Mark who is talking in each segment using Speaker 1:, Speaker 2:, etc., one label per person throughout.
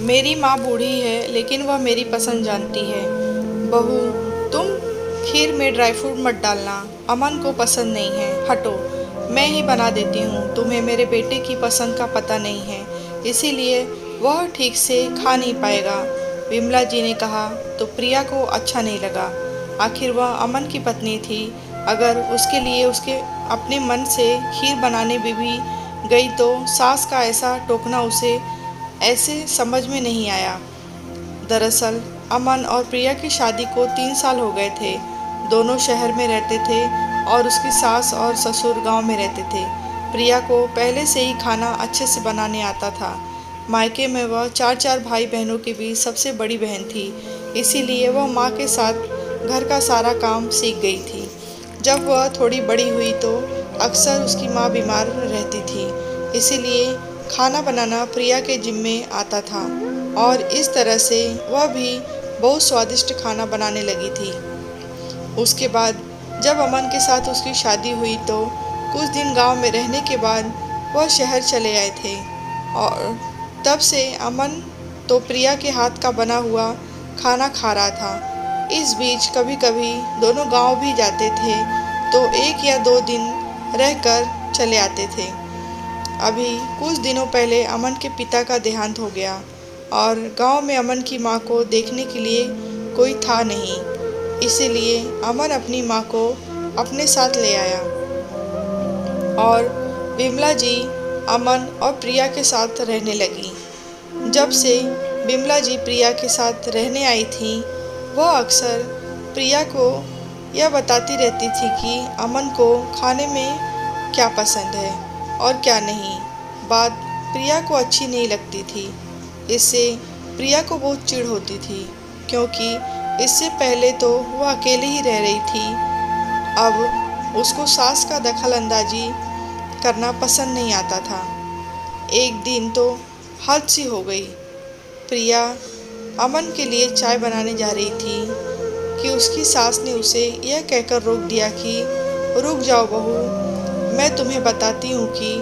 Speaker 1: मेरी माँ बूढ़ी है लेकिन वह मेरी पसंद जानती है। बहू, तुम खीर में ड्राई फ्रूट मत डालना, अमन को पसंद नहीं है। हटो, मैं ही बना देती हूँ। तुम्हें मेरे बेटे की पसंद का पता नहीं है, इसीलिए वह ठीक से खा नहीं पाएगा। विमला जी ने कहा तो प्रिया को अच्छा नहीं लगा। आखिर वह अमन की पत्नी थी। अगर उसके लिए उसके अपने मन से खीर बनाने भी गई तो सास का ऐसा टोकना उसे ऐसे समझ में नहीं आया। दरअसल अमन और प्रिया की शादी को 3 साल हो गए थे। दोनों शहर में रहते थे और उसकी सास और ससुर गांव में रहते थे। प्रिया को पहले से ही खाना अच्छे से बनाने आता था। मायके में वह चार चार भाई बहनों के बीच सबसे बड़ी बहन थी, इसीलिए वह माँ के साथ घर का सारा काम सीख गई थी। जब वह थोड़ी बड़ी हुई तो अक्सर उसकी माँ बीमार रहती थी, इसीलिए खाना बनाना प्रिया के जिम्मे आता था और इस तरह से वह भी बहुत स्वादिष्ट खाना बनाने लगी थी। उसके बाद जब अमन के साथ उसकी शादी हुई तो कुछ दिन गांव में रहने के बाद वह शहर चले आए थे और तब से अमन तो प्रिया के हाथ का बना हुआ खाना खा रहा था। इस बीच कभी कभी दोनों गांव भी जाते थे तो 1 या 2 दिन रहकर चले आते थे। अभी कुछ दिनों पहले अमन के पिता का देहांत हो गया और गांव में अमन की मां को देखने के लिए कोई था नहीं, इसीलिए अमन अपनी मां को अपने साथ ले आया और विमला जी अमन और प्रिया के साथ रहने लगी। जब से विमला जी प्रिया के साथ रहने आई थी, वह अक्सर प्रिया को यह बताती रहती थी कि अमन को खाने में क्या पसंद है और क्या नहीं। बात प्रिया को अच्छी नहीं लगती थी। इससे प्रिया को बहुत चिढ़ होती थी, क्योंकि इससे पहले तो वह अकेले ही रह रही थी। अब उसको सास का दखल अंदाजी करना पसंद नहीं आता था। एक दिन तो हद सी हो गई। प्रिया अमन के लिए चाय बनाने जा रही थी कि उसकी सास ने उसे यह कहकर रोक दिया कि रुक जाओ बहू, मैं तुम्हें बताती हूँ कि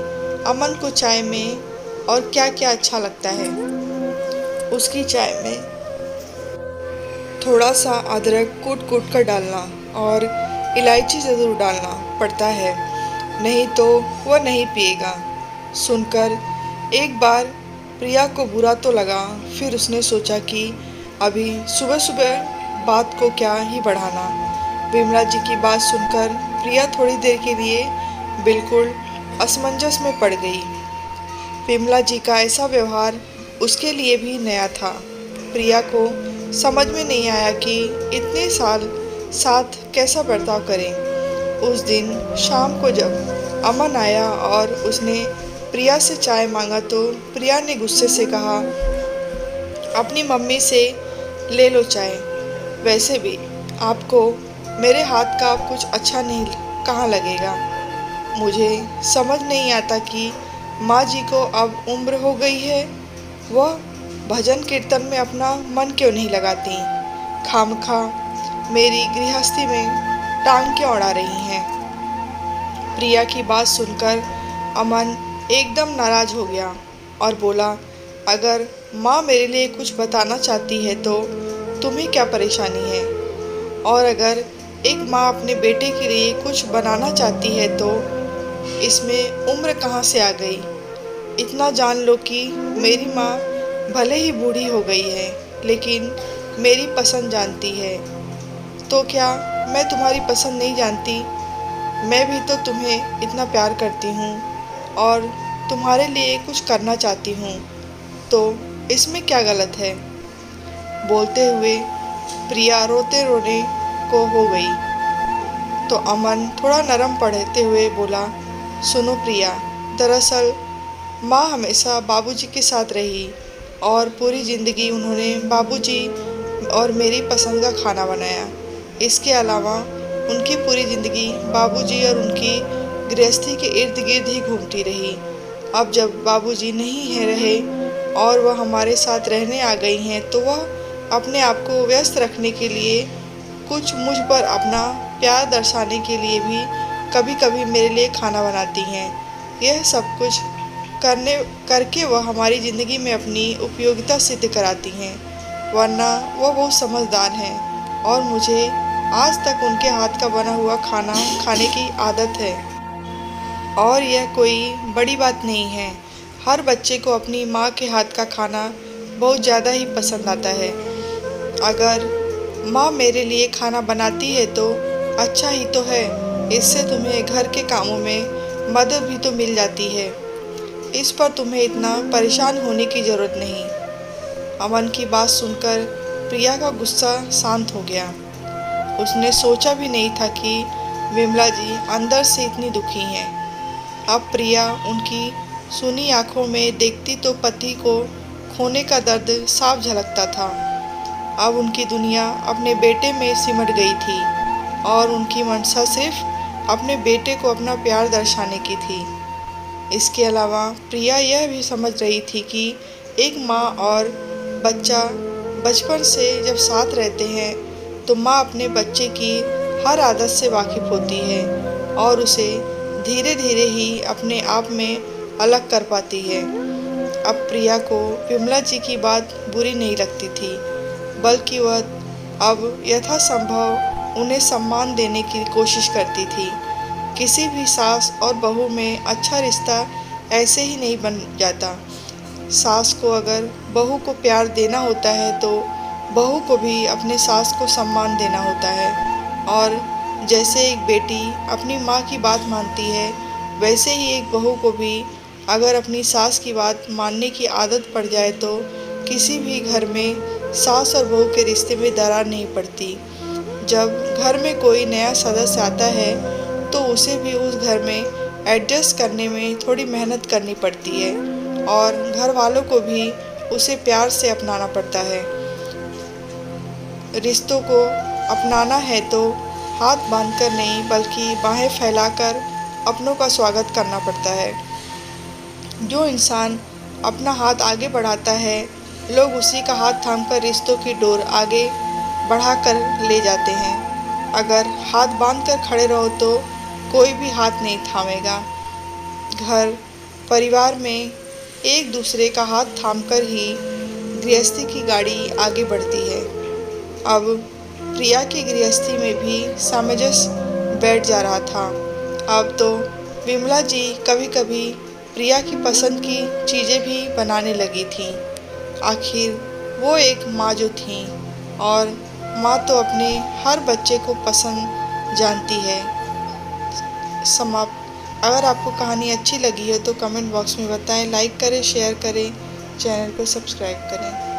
Speaker 1: अमन को चाय में और क्या क्या अच्छा लगता है। उसकी चाय में थोड़ा सा अदरक कूट कूट कर डालना और इलायची ज़रूर डालना पड़ता है, नहीं तो वह नहीं पिएगा। सुनकर एक बार प्रिया को बुरा तो लगा, फिर उसने सोचा कि अभी सुबह सुबह बात को क्या ही बढ़ाना। विमला जी की बात सुनकर प्रिया थोड़ी देर के लिए बिल्कुल असमंजस में पड़ गई। विमला जी का ऐसा व्यवहार उसके लिए भी नया था। प्रिया को समझ में नहीं आया कि इतने साल साथ कैसा बर्ताव करें। उस दिन शाम को जब अमन आया और उसने प्रिया से चाय मांगा तो प्रिया ने गुस्से से कहा, अपनी मम्मी से ले लो चाय। वैसे भी आपको मेरे हाथ का कुछ अच्छा नहीं कहाँ लगेगा। मुझे समझ नहीं आता कि माँ जी को अब उम्र हो गई है, वह भजन कीर्तन में अपना मन क्यों नहीं लगाती, खामखा मेरी गृहस्थी में टांग क्यों अड़ा रही हैं। प्रिया की बात सुनकर अमन एकदम नाराज हो गया और बोला, अगर माँ मेरे लिए कुछ बताना चाहती है तो तुम्हें क्या परेशानी है, और अगर एक माँ अपने बेटे के लिए कुछ बनाना चाहती है तो इसमें उम्र कहाँ से आ गई। इतना जान लो कि मेरी माँ भले ही बूढ़ी हो गई है लेकिन मेरी पसंद जानती है। तो क्या मैं तुम्हारी पसंद नहीं जानती? मैं भी तो तुम्हें इतना प्यार करती हूँ और तुम्हारे लिए कुछ करना चाहती हूँ, तो इसमें क्या गलत है। बोलते हुए प्रिया रोते रोने को हो गई तो अमन थोड़ा नरम पढ़ते हुए बोला, सुनो प्रिया, दरअसल माँ हमेशा बाबूजी के साथ रही और पूरी ज़िंदगी उन्होंने बाबूजी और मेरी पसंद का खाना बनाया। इसके अलावा उनकी पूरी ज़िंदगी बाबूजी और उनकी गृहस्थी के इर्द गिर्द ही घूमती रही। अब जब बाबूजी नहीं है रहे और वह हमारे साथ रहने आ गई हैं तो वह अपने आप को व्यस्त रखने के लिए, कुछ मुझ पर अपना प्यार दर्शाने के लिए भी कभी कभी मेरे लिए खाना बनाती हैं। यह सब कुछ करने करके वह हमारी ज़िंदगी में अपनी उपयोगिता सिद्ध कराती हैं, वरना वह बहुत समझदार हैं और मुझे आज तक उनके हाथ का बना हुआ खाना खाने की आदत है। और यह कोई बड़ी बात नहीं है। हर बच्चे को अपनी माँ के हाथ का खाना बहुत ज़्यादा ही पसंद आता है। अगर माँ मेरे लिए खाना बनाती है तो अच्छा ही तो है, इससे तुम्हें घर के कामों में मदद भी तो मिल जाती है। इस पर तुम्हें इतना परेशान होने की ज़रूरत नहीं। अमन की बात सुनकर प्रिया का गुस्सा शांत हो गया। उसने सोचा भी नहीं था कि विमला जी अंदर से इतनी दुखी हैं। अब प्रिया उनकी सुनी आंखों में देखती तो पति को खोने का दर्द साफ झलकता था। अब उनकी दुनिया अपने बेटे में सिमट गई थी और उनकी मंशा सिर्फ अपने बेटे को अपना प्यार दर्शाने की थी। इसके अलावा प्रिया यह भी समझ रही थी कि एक माँ और बच्चा बचपन से जब साथ रहते हैं तो माँ अपने बच्चे की हर आदत से वाकिफ़ होती है और उसे धीरे धीरे ही अपने आप में अलग कर पाती है। अब प्रिया को विमला जी की बात बुरी नहीं लगती थी, बल्कि वह अब यथासंभव उन्हें सम्मान देने की कोशिश करती थी। किसी भी सास और बहू में अच्छा रिश्ता ऐसे ही नहीं बन जाता। सास को अगर बहू को प्यार देना होता है तो बहू को भी अपने सास को सम्मान देना होता है। और जैसे एक बेटी अपनी माँ की बात मानती है, वैसे ही एक बहू को भी अगर अपनी सास की बात मानने की आदत पड़ जाए तो किसी भी घर में सास और बहू के रिश्ते में दरार नहीं पड़ती। जब घर में कोई नया सदस्य आता है तो उसे भी उस घर में एडजस्ट करने में थोड़ी मेहनत करनी पड़ती है और घर वालों को भी उसे प्यार से अपनाना पड़ता है। रिश्तों को अपनाना है तो हाथ बांधकर नहीं, बल्कि बाहें फैलाकर अपनों का स्वागत करना पड़ता है। जो इंसान अपना हाथ आगे बढ़ाता है, लोग उसी का हाथ थामकर रिश्तों की डोर आगे बढ़ाकर ले जाते हैं। अगर हाथ बांधकर खड़े रहो तो कोई भी हाथ नहीं थामेगा। घर परिवार में एक दूसरे का हाथ थामकर ही गृहस्थी की गाड़ी आगे बढ़ती है। अब प्रिया की गृहस्थी में भी सामंजस्य बैठ जा रहा था। अब तो विमला जी कभी कभी प्रिया की पसंद की चीज़ें भी बनाने लगी थीं। आखिर वो एक माँ जो थीं, और माँ तो अपने हर बच्चे को पसंद जानती है। समाप्त। अगर आपको कहानी अच्छी लगी हो तो कमेंट बॉक्स में बताएं, लाइक करें, शेयर करें, चैनल को सब्सक्राइब करें।